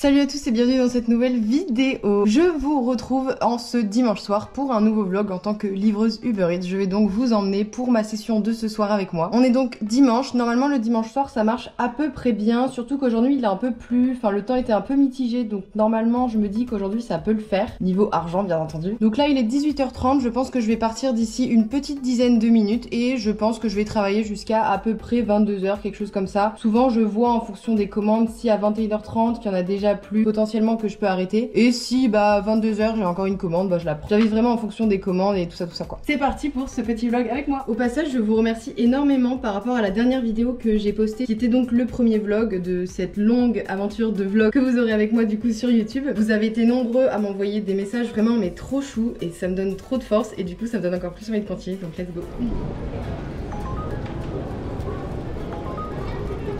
Salut à tous et bienvenue dans cette nouvelle vidéo. Je vous retrouve en ce dimanche soir pour un nouveau vlog en tant que livreuse Uber Eats. Je vais donc vous emmener pour ma session de ce soir avec moi. On est donc dimanche. Normalement le dimanche soir ça marche à peu près bien, surtout qu'aujourd'hui il est un peu plus... Enfin le temps était un peu mitigé, donc normalement je me dis qu'aujourd'hui ça peut le faire. Niveau argent bien entendu. Donc là il est 18h30, je pense que je vais partir d'ici une petite dizaine de minutes et je pense que je vais travailler jusqu'à à peu près 22h, quelque chose comme ça. Souvent je vois en fonction des commandes si à 21h30 il y en a déjà plus potentiellement que je peux arrêter, et si bah 22h j'ai encore une commande, bah je la prends. J'avise vraiment en fonction des commandes et tout ça quoi. C'est parti pour ce petit vlog avec moi. Au passage je vous remercie énormément par rapport à la dernière vidéo que j'ai postée, qui était donc le premier vlog de cette longue aventure de vlog que vous aurez avec moi du coup sur YouTube. Vous avez été nombreux à m'envoyer des messages vraiment mais trop chou et ça me donne trop de force et du coup ça me donne encore plus envie de continuer, donc let's go.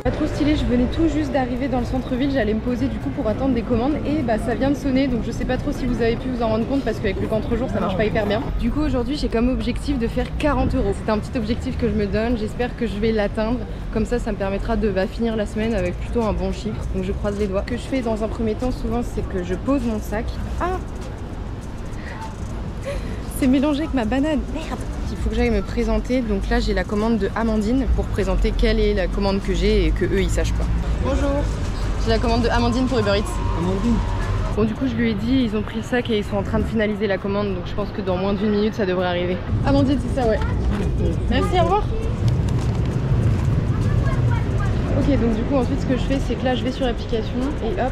Pas trop stylé, je venais tout juste d'arriver dans le centre-ville, j'allais me poser du coup pour attendre des commandes et bah ça vient de sonner, donc je sais pas trop si vous avez pu vous en rendre compte parce qu'avec le contre-jour ça marche pas hyper bien. Du coup aujourd'hui j'ai comme objectif de faire 40 €. C'est un petit objectif que je me donne, j'espère que je vais l'atteindre, comme ça me permettra de finir la semaine avec plutôt un bon chiffre, donc je croise les doigts. Ce que je fais dans un premier temps souvent c'est que je pose mon sac. Ah, c'est mélangé avec ma banane, merde. Il faut que j'aille me présenter, donc là j'ai la commande de Amandine pour présenter quelle est la commande que j'ai et que eux ils sachent pas. Bonjour, j'ai la commande de Amandine pour Uber Eats. Amandine. Bon du coup je lui ai dit, ils ont pris le sac et ils sont en train de finaliser la commande, donc je pense que dans moins d'1 minute ça devrait arriver. Amandine c'est ça, ouais. Merci, au revoir. Ok, donc du coup ensuite ce que je fais c'est que là je vais sur l'application et hop,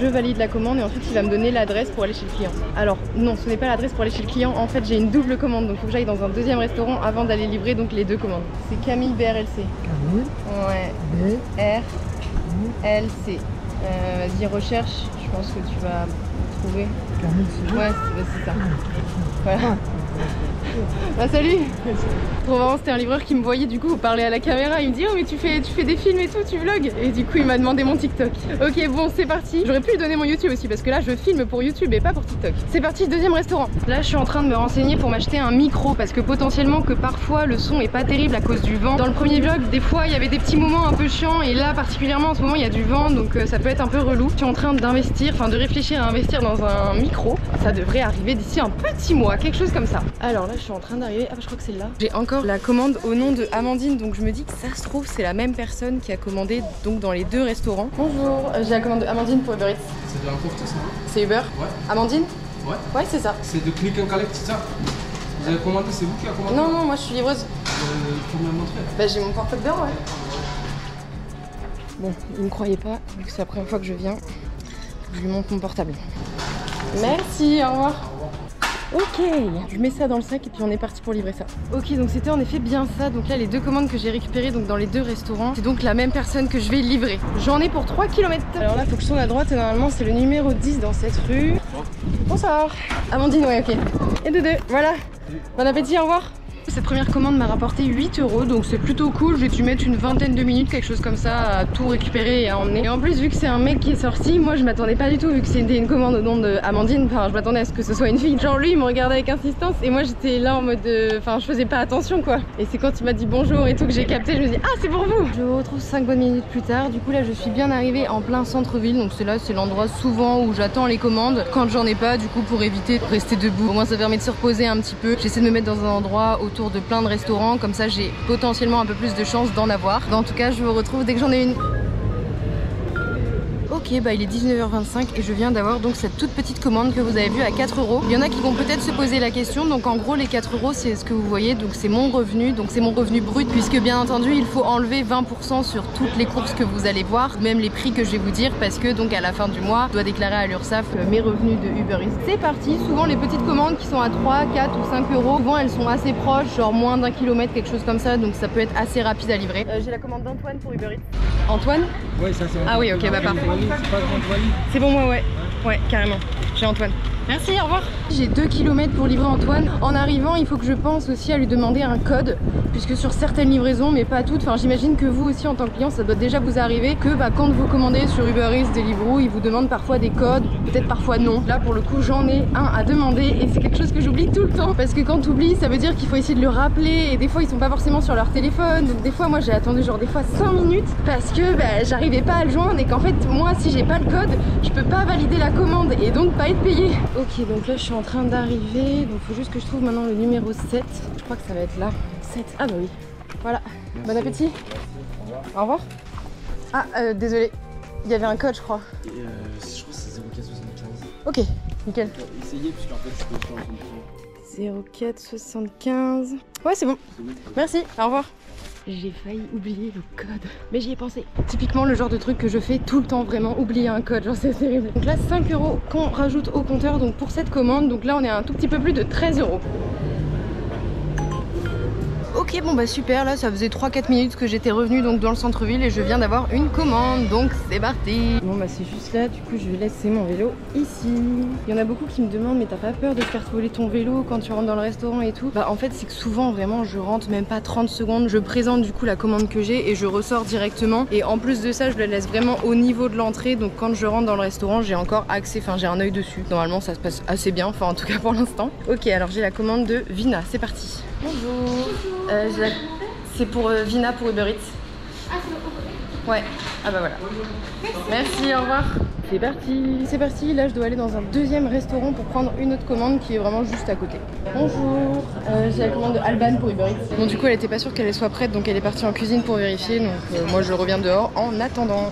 je valide la commande et ensuite il va me donner l'adresse pour aller chez le client. Alors non, ce n'est pas l'adresse pour aller chez le client, en fait j'ai une double commande, donc il faut que j'aille dans un deuxième restaurant avant d'aller livrer donc les deux commandes. C'est Camille BRLC. Camille. Ouais. BRLC. Vas-y recherche, je pense que tu vas trouver. Camille, c'est ouais, c'est ça. Voilà. Bah salut. Trop marrant, c'était un livreur qui me voyait du coup parler à la caméra, il me dit oh mais tu fais des films et tout, tu vlogs, et du coup il m'a demandé mon TikTok. Ok bon c'est parti, j'aurais pu lui donner mon YouTube aussi parce que là je filme pour YouTube et pas pour TikTok. C'est parti, deuxième restaurant. Là je suis en train de me renseigner pour m'acheter un micro parce que potentiellement que parfois le son est pas terrible à cause du vent. Dans le premier vlog des fois il y avait des petits moments un peu chiants et là particulièrement en ce moment il y a du vent, donc ça peut être un peu relou. Je suis en train d'investir, enfin de réfléchir à investir dans un micro, ça devrait arriver d'ici un petit mois, quelque chose comme ça. Alors là je suis en train d'arriver, ah bah, je crois que c'est là. J'ai encore la commande au nom de Amandine, donc je me dis que ça se trouve c'est la même personne qui a commandé donc dans les deux restaurants. Bonjour, j'ai la commande de Amandine pour Uber Eats. C'est de la courte ça? C'est Uber? Ouais. Amandine? Ouais. Ouais c'est ça. C'est de click and collect, c'est ça? Vous avez commandé, c'est vous qui avez commandé? Non non, moi je suis livreuse. Il faut me montrer. Bah j'ai mon portable dedans, ouais. Bon, il me croyait pas, vu que c'est la première fois que je viens. Je lui montre mon portable. Merci, au revoir. Ok, je mets ça dans le sac et puis on est parti pour livrer ça. Ok, donc c'était en effet bien ça. Donc là les deux commandes que j'ai récupérées donc dans les deux restaurants, c'est donc la même personne que je vais livrer. J'en ai pour 3 km. Alors là faut que je tourne à droite et normalement c'est le numéro 10 dans cette rue. Bonsoir. Amandine, ouais, ok. Et de deux, voilà. Bon appétit, au revoir. Cette première commande m'a rapporté 8 €, donc c'est plutôt cool. J'ai dû mettre une vingtaine de minutes, quelque chose comme ça, à tout récupérer et à emmener. Et en plus, vu que c'est un mec qui est sorti, moi je m'attendais pas du tout, vu que c'était une commande au nom de Amandine. Enfin, je m'attendais à ce que ce soit une fille. Genre lui, il me regardait avec insistance et moi j'étais là en mode. Enfin, je faisais pas attention quoi. Et c'est quand il m'a dit bonjour et tout que j'ai capté, je me dis ah, c'est pour vous. Je retrouve 5 bonnes minutes plus tard. Du coup, là, je suis bien arrivée en plein centre-ville. Donc, c'est l'endroit souvent où j'attends les commandes quand j'en ai pas, du coup, pour éviter de rester debout. Au moins, ça permet de se reposer un petit peu. J'essaie de me mettre dans un endroit autour de plein de restaurants. Comme ça j'ai potentiellement un peu plus de chance d'en avoir. En tout cas je vous retrouve dès que j'en ai une. Ok, bah il est 19h25 et je viens d'avoir donc cette toute petite commande que vous avez vue à 4 €. Il y en a qui vont peut-être se poser la question, donc en gros les 4 € c'est ce que vous voyez, donc c'est mon revenu, donc c'est mon revenu brut, puisque bien entendu il faut enlever 20% sur toutes les courses que vous allez voir, même les prix que je vais vous dire, parce que donc à la fin du mois je dois déclarer à l'URSSAF mes revenus de Uber Eats. C'est parti, souvent les petites commandes qui sont à 3, 4 ou 5 €, souvent elles sont assez proches, genre moins d'1 kilomètre, quelque chose comme ça, donc ça peut être assez rapide à livrer. J'ai la commande d'Antoine pour Uber Eats. Antoine? Oui, ça c'est. Ah oui, ok, bah parfait. C'est pas Antoine. C'est bon moi, ouais. Ouais, carrément. J'ai Antoine. Merci, au revoir. J'ai 2 km pour livrer Antoine. En arrivant, il faut que je pense aussi à lui demander un code, puisque sur certaines livraisons, mais pas toutes, enfin j'imagine que vous aussi en tant que client, ça doit déjà vous arriver que quand vous commandez sur Uber Eats, Deliveroo, ils vous demandent parfois des codes, peut-être parfois non. Là pour le coup, j'en ai un à demander et c'est quelque chose que j'oublie tout le temps, parce que quand tu oublies, ça veut dire qu'il faut essayer de le rappeler et des fois ils sont pas forcément sur leur téléphone, donc des fois moi j'ai attendu genre des fois 5 minutes parce que j'arrivais pas à le joindre et qu'en fait moi si j'ai pas le code, je peux pas valider la commande et donc pas être payé. Ok, donc là je suis en train d'arriver, donc faut juste que je trouve maintenant le numéro 7. Je crois que ça va être là. 7. Ah bah oui. Voilà. Merci. Bon appétit. Au revoir. Au revoir. Ah, désolé. Il y avait un code, je crois. Je crois que c'est 0475. Ok, nickel. Essayez, puisqu'en fait c'était sur un compte. 0475. Ouais, c'est bon. Merci, au revoir. J'ai failli oublier le code, mais j'y ai pensé. Typiquement le genre de truc que je fais tout le temps, vraiment, oublier un code, genre c'est terrible. Donc là 5 € qu'on rajoute au compteur donc pour cette commande, donc là on est à un tout petit peu plus de 13 €. Ok, bon bah super, là ça faisait 3-4 minutes que j'étais revenue donc dans le centre-ville et je viens d'avoir une commande, donc c'est parti. Bon bah c'est juste là, du coup je vais laisser mon vélo ici. Il y en a beaucoup qui me demandent mais t'as pas peur de te faire voler ton vélo quand tu rentres dans le restaurant et tout? Bah en fait c'est que souvent vraiment je rentre même pas 30 secondes, je présente du coup la commande que j'ai et je ressors directement. Et en plus de ça je le laisse vraiment au niveau de l'entrée, donc quand je rentre dans le restaurant j'ai encore accès, enfin j'ai un œil dessus. Normalement ça se passe assez bien, enfin en tout cas pour l'instant. Ok, alors j'ai la commande de Vina, c'est parti. Bonjour. C'est pour Vina pour Uber Eats. Ah, c'est bon. Ouais. Ah bah voilà. Merci, au revoir. C'est parti. C'est parti. Là, je dois aller dans un deuxième restaurant pour prendre une autre commande qui est vraiment juste à côté. Bonjour. J'ai la commande de Alban pour Uber Eats. Bon, du coup, elle était pas sûre qu'elle soit prête, donc elle est partie en cuisine pour vérifier. Donc moi, je reviens dehors en attendant.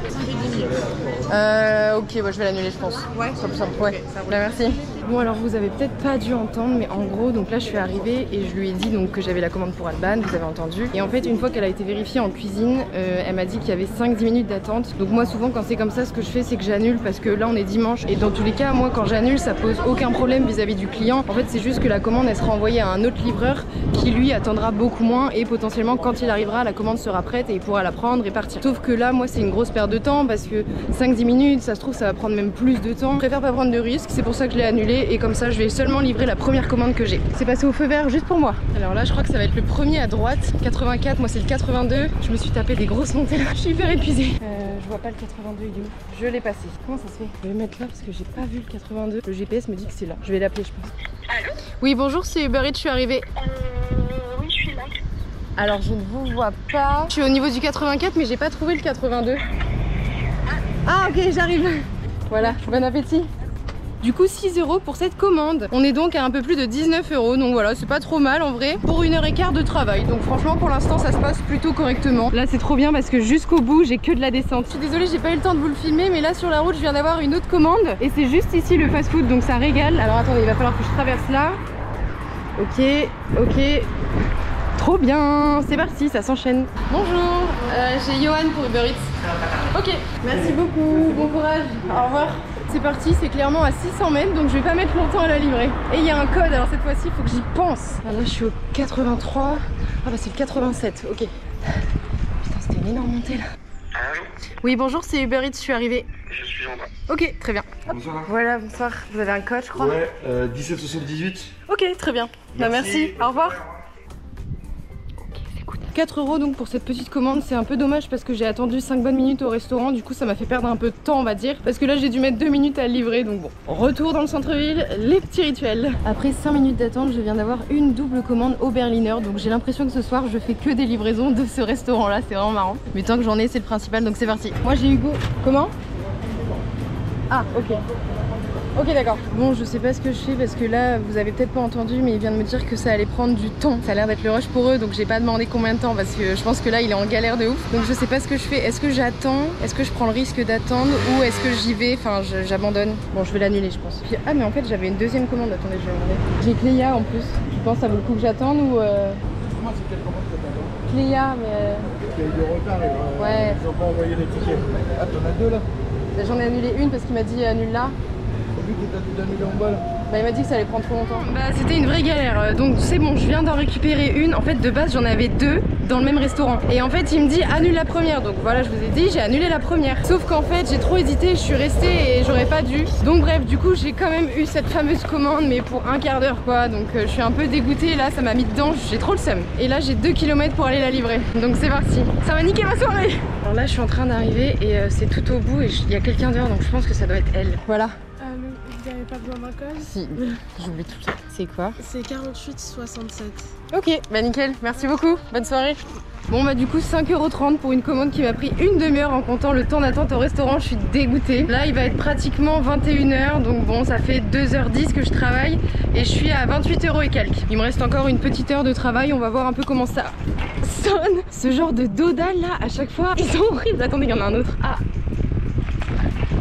Ok, bah, je vais l'annuler, je pense. Ouais. Simple. Ouais. Là, merci. Bon, alors vous avez peut-être pas dû entendre, mais en gros, donc là, je suis arrivée et je lui ai dit donc que j'avais la commande pour Alban. Vous avez entendu. Et en fait, une fois qu'elle a été vérifiée en cuisine, elle m'a dit qu'il y avait 5-10 minutes d'attente. Donc moi, souvent, quand c'est comme ça, ce que je fais, c'est que j'annule parce que là, on est dimanche. Et dans tous les cas, moi, quand j'annule, ça pose aucun problème vis-à-vis du client. En fait, c'est juste que la commande, elle sera envoyée à un autre livreur qui, lui, attendra beaucoup moins et potentiellement, quand il arrivera, la commande sera prête et il pourra la prendre et partir. Sauf que là, moi, c'est une grosse perte de temps parce que 5-10 minutes, ça se trouve, ça va prendre même plus de temps. Je préfère pas prendre de risques, c'est pour ça que je l'ai annulé et comme ça, je vais seulement livrer la première commande que j'ai. C'est passé au feu vert juste pour moi. Alors là, je crois que ça va être le premier à droite, 84, moi c'est le 82. Je me suis tapé des grosses montées là, je suis hyper épuisée. Je vois pas le 82, il est où? Je l'ai passé. Comment ça se fait? Je vais le mettre là parce que j'ai pas vu le 82. Le GPS me dit que c'est là. Je vais l'appeler, je pense. Allô? Oui, bonjour, c'est Uber Eats, je suis arrivée. Oui, je suis là. Alors je ne vous vois pas. Je suis au niveau du 84, mais j'ai pas trouvé le 82. Ah ok, j'arrive. Voilà, bon appétit. Du coup 6 € pour cette commande. On est donc à un peu plus de 19 €. Donc voilà, c'est pas trop mal en vrai pour 1h15 de travail. Donc franchement pour l'instant ça se passe plutôt correctement. Là c'est trop bien parce que jusqu'au bout j'ai que de la descente. Je suis désolée, j'ai pas eu le temps de vous le filmer, mais là sur la route je viens d'avoir une autre commande. Et c'est juste ici le fast food, donc ça régale. Alors attendez, il va falloir que je traverse là. Ok. Trop bien, c'est parti, ça s'enchaîne. Bonjour, j'ai Johan pour Uber Eats. Ok, merci beaucoup, bon courage, au revoir. C'est parti, c'est clairement à 600 mètres, donc je vais pas mettre longtemps à la livrer. Et il y a un code, alors cette fois-ci, il faut que j'y pense. Ah, là, je suis au 83. Ah bah c'est le 87, ok. Putain, c'était une énorme montée là. Allô? Oui, bonjour, c'est Uber Eats, je suis arrivée. Je suis en bas. Ok, très bien. Hop. Bonsoir. Voilà, bonsoir. Vous avez un code, je crois? Ouais, 1778. Ok, très bien. Bah, merci, au revoir. 4 € donc pour cette petite commande, c'est un peu dommage parce que j'ai attendu 5 bonnes minutes au restaurant, du coup ça m'a fait perdre un peu de temps on va dire, parce que là j'ai dû mettre 2 minutes à le livrer, donc bon. Retour dans le centre-ville, les petits rituels. Après 5 minutes d'attente, je viens d'avoir une double commande au Berliner, donc j'ai l'impression que ce soir je fais que des livraisons de ce restaurant là, c'est vraiment marrant. Mais tant que j'en ai c'est le principal, donc c'est parti. Moi j'ai Hugo. Comment? Ah ok. Ok d'accord. Bon je sais pas ce que je fais parce que là vous avez peut-être pas entendu mais il vient de me dire que ça allait prendre du temps. Ça a l'air d'être le rush pour eux donc j'ai pas demandé combien de temps parce que je pense que là il est en galère de ouf. Donc je sais pas ce que je fais. Est-ce que j'attends? Est-ce que je prends le risque d'attendre ou est-ce que j'y vais? Enfin j'abandonne. Bon je vais l'annuler je pense. Puis, ah mais en fait j'avais une deuxième commande. Attendez je vais demander. J'ai Cléa en plus. Tu penses que ça vaut le coup que j'attende ou Comment c'est quelle commande que t'attends? Cléa mais... Il y a eu du retard, ouais. Ils ont pas envoyé les tickets. Ah t'en as deux là? J'en ai annulé une parce qu'il m'a dit annule là. T'as vu que t'as tout annulé en bas là? Bah il m'a dit que ça allait prendre trop longtemps. Bah c'était une vraie galère, donc c'est bon, je viens d'en récupérer une. En fait de base j'en avais deux dans le même restaurant. Et en fait il me dit annule la première, donc voilà je vous ai dit j'ai annulé la première. Sauf qu'en fait j'ai trop hésité, je suis restée et j'aurais pas dû. Donc bref du coup j'ai quand même eu cette fameuse commande mais pour un quart d'heure quoi. Donc je suis un peu dégoûtée, là ça m'a mis dedans, j'ai trop le seum. Et là j'ai 2 km pour aller la livrer. Donc c'est parti. Ça va niquer ma soirée. Alors là je suis en train d'arriver et c'est tout au bout et il y a quelqu'un dehors donc je pense que ça doit être elle. Voilà. Vous n'avez pas besoin d'un code? Si, j'oublie tout ça. C'est quoi? C'est 48,67. Ok, bah nickel, merci beaucoup, bonne soirée. Bon bah du coup 5,30 € pour une commande qui m'a pris une demi-heure en comptant le temps d'attente au restaurant, je suis dégoûtée. Là il va être pratiquement 21 h, donc bon ça fait 2h10 que je travaille et je suis à 28 € et quelques. Il me reste encore une petite heure de travail, on va voir un peu comment ça sonne. Ce genre de dodal là, à chaque fois, ils sont horribles. Attendez, il y en a un autre. Ah.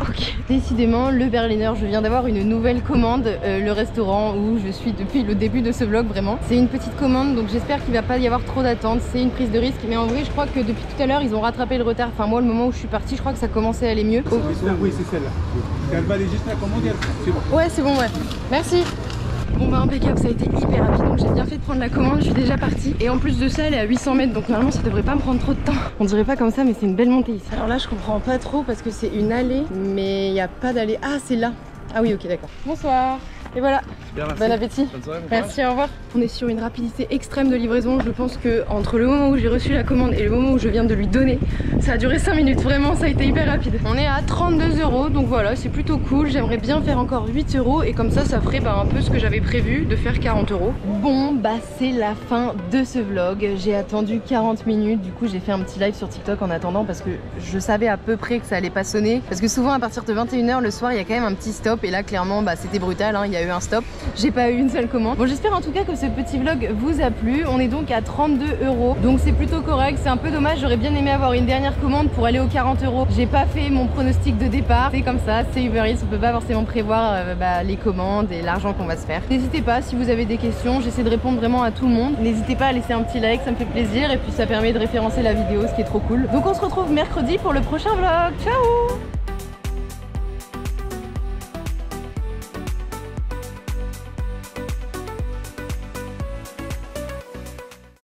Ok. Décidément, le Berliner, je viens d'avoir une nouvelle commande, le restaurant où je suis depuis le début de ce vlog vraiment. C'est une petite commande donc j'espère qu'il va pas y avoir trop d'attente, c'est une prise de risque mais en vrai je crois que depuis tout à l'heure ils ont rattrapé le retard. Enfin moi le moment où je suis partie je crois que ça commençait à aller mieux. Oh. Oui c'est celle-là. Elle va aller juste la commande et c'est bon. Ouais c'est bon ouais. Merci. Bon bah impeccable, ça a été hyper rapide donc j'ai bien fait de prendre la commande, je suis déjà partie. Et en plus de ça elle est à 800 mètres donc normalement ça devrait pas me prendre trop de temps. On dirait pas comme ça mais c'est une belle montée ici. Alors là je comprends pas trop parce que c'est une allée mais il n'y a pas d'allée. Ah c'est là. Ah oui ok d'accord. Bonsoir. Et voilà. Super, merci. Bon appétit. Bonne soirée, bon merci, au revoir. On est sur une rapidité extrême de livraison. Je pense que entre le moment où j'ai reçu la commande et le moment où je viens de lui donner, ça a duré 5 minutes. Vraiment, ça a été hyper rapide. On est à 32 €, donc voilà, c'est plutôt cool. J'aimerais bien faire encore 8 € et comme ça ferait un peu ce que j'avais prévu de faire 40 €. Bon, bah c'est la fin de ce vlog. J'ai attendu 40 minutes. Du coup, j'ai fait un petit live sur TikTok en attendant parce que je savais à peu près que ça allait pas sonner. Parce que souvent, à partir de 21 h le soir, il y a quand même un petit stop. Et là, clairement, bah c'était brutal. Hein, il y a eu un stop. J'ai pas eu une seule commande. Bon j'espère en tout cas que ce petit vlog vous a plu. On est donc à 32 €. Donc c'est plutôt correct. C'est un peu dommage. J'aurais bien aimé avoir une dernière commande pour aller aux 40 €. J'ai pas fait mon pronostic de départ. C'est comme ça. C'est Uber Eats. On peut pas forcément prévoir les commandes et l'argent qu'on va se faire. N'hésitez pas si vous avez des questions. J'essaie de répondre vraiment à tout le monde. N'hésitez pas à laisser un petit like. Ça me fait plaisir. Et puis ça permet de référencer la vidéo, ce qui est trop cool. Donc on se retrouve mercredi pour le prochain vlog. Ciao!